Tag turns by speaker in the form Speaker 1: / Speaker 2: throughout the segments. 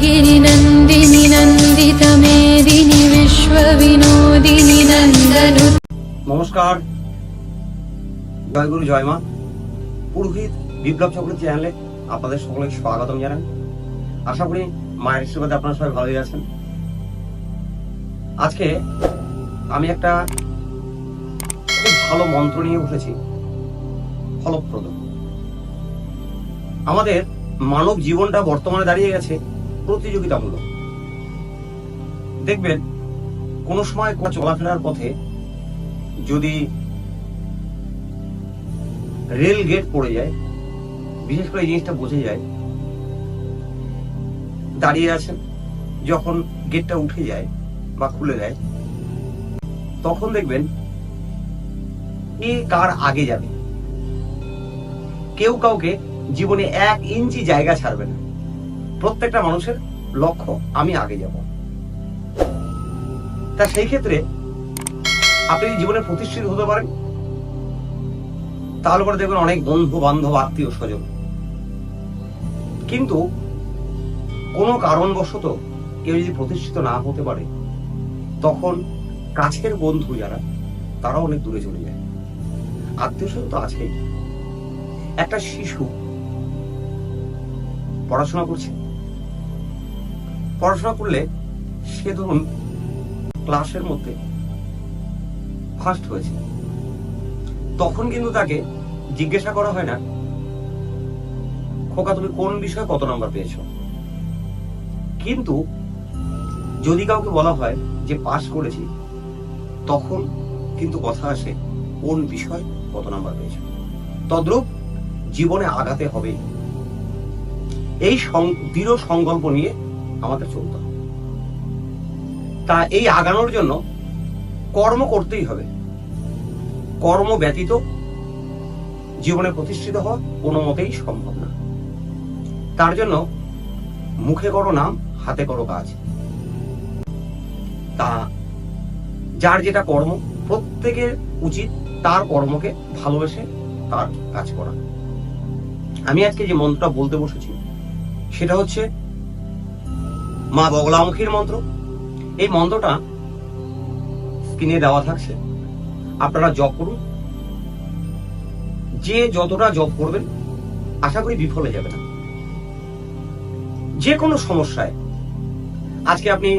Speaker 1: गिरिनन्दिनि नन्दितमेदिनि विश्वविनोदिनि नन्दनु।
Speaker 2: নমস্কার, জয় গুরু জয় মা। পুরোহিত বিপ্লব চক্রের চ্যানেলে আপনাদের সকলকে স্বাগতম জানাই। আশা করি মায়ের আশীর্বাদে আপনারা সবাই ভালোই আছেন। আজকে আমি একটা খুব ভালো মন্ত্র নিয়ে উঠেছি, ফলপ্রদ। আমাদের মানব জীবনটা বর্তমানে দাঁড়িয়ে গেছে প্রতিযোগিতামূলক। দেখবেন কোন সময় চলাফেরার পথে যদি রেল গেট পড়ে যায়, বিশেষ করে এই জিনিসটা বোঝা যায়, দাঁড়িয়ে আছেন, যখন গেটটা উঠে যায় বা খুলে দেয়, তখন দেখবেন কে কার আগে যাবে। কেউ কাউকে জীবনে 1 ইঞ্চি জায়গা ছাড়বে না। প্রত্যেকটা মানুষের লক্ষ্য আমি আগে যাব। তা সেই ক্ষেত্রে আপনি জীবনে প্রতিষ্ঠিত হতে পারেন, তাহলে পরে দেখবেন অনেক বন্ধু বান্ধব আত্মীয় স্বজন। কিন্তু কোনো কারণবশত কেউ যদি প্রতিষ্ঠিত না হতে পারে, তখন কাছের বন্ধু যারা, তারাও অনেক দূরে চলে যায়। আত্মীয় স্বজন তো আছেই। একটা শিশু পড়াশোনা করছে, পড়াশোনা করলে সে ধরুন ক্লাসের মধ্যে ফার্স্ট হয়েছে, তখন কিন্তু তাকে জিজ্ঞাসা করা হয় না, খোকা তুমি কোন বিষয়ে কত নাম্বার পেয়েছো। কিন্তু যদি কাউকে বলা হয় যে পাস করেছি, তখন কিন্তু কথা আসে কোন বিষয় কত নাম্বার পেয়েছো। তদ্রূপ জীবনে আগাতে হবে, এই দৃঢ় সংকল্প নিয়ে আমাদের চলতে হবে। তা এই আগানোর জন্য কর্ম করতেই হবে। কর্ম ব্যতীত জীবনে প্রতিষ্ঠিত হওয়া কোনো মতেই সম্ভব না। তার জন্য মুখে করো নাম, হাতে করো কাজ। তা যার যেটা কর্ম, প্রত্যেকের উচিত তার কর্মকে ভালোবেসে তার কাজ করা। আমি আজকে যে মন্ত্রটা বলতে বসেছি সেটা হচ্ছে মা বগলামুখীর মন্ত্র। এই মন্ত্রটা স্ক্রিনে দেওয়া থাকছে, আপনারা জপ করুন। যে যতটা জপ করবেন আশা করি বিফল হয়ে যাবে না। যে কোনো সমস্যায়, আজকে আপনি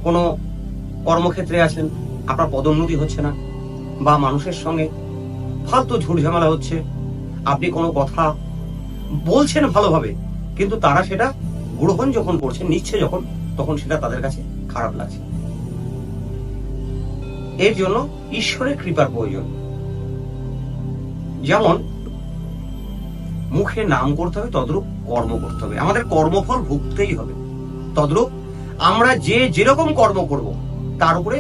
Speaker 2: কোনো কর্মক্ষেত্রে আছেন, আপনার পদোন্নতি হচ্ছে না, বা মানুষের সঙ্গে ফালতু ঝুটঝামেলা হচ্ছে, আপনি কোনো কথা বলছেন ভালোভাবে, কিন্তু তারা সেটা গ্রহণ যখন করছে, নিচ্ছে যখন, তখন সেটা তাদের কাছে খারাপ লাগছে। এর জন্য ঈশ্বরের কৃপার প্রয়োজন। যেমন মুখে নাম করতে হবে, তদ্রূপ কর্ম করতে হবে। আমাদের কর্মফল ভুগতেই হবে। তদ্রূপ আমরা যে যেরকম কর্ম করব, তার উপরে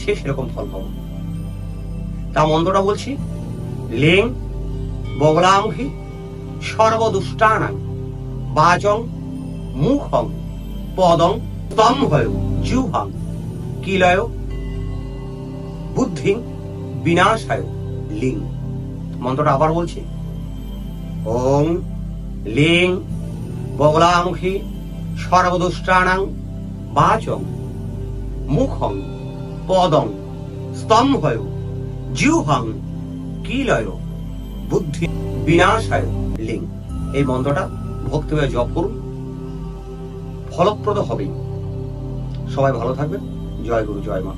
Speaker 2: সে সেরকম ফল পাবো। তা মন্ত্রটা বলছি, লেং বগলামুখী সর্বদুষ্টানাং বাচং মুখং পদং স্তম্ভয় জিহ্বাং কিলয় বুদ্ধিং বিনাশায় লিং। মন্ত্রটা আবার বলছি, ওং লিং বগলামুখী সর্বদুষ্টানাং বাচং মুখং পদং স্তম্ভয় জিহ্বাং কিলয় বুদ্ধি বিনাশায় লিং। এই মন্ত্রটা ভক্তি হয়ে জপ করুন, ফলপ্রদ হবেই। সবাই ভালো থাকবেন। জয় গুরু জয় মা।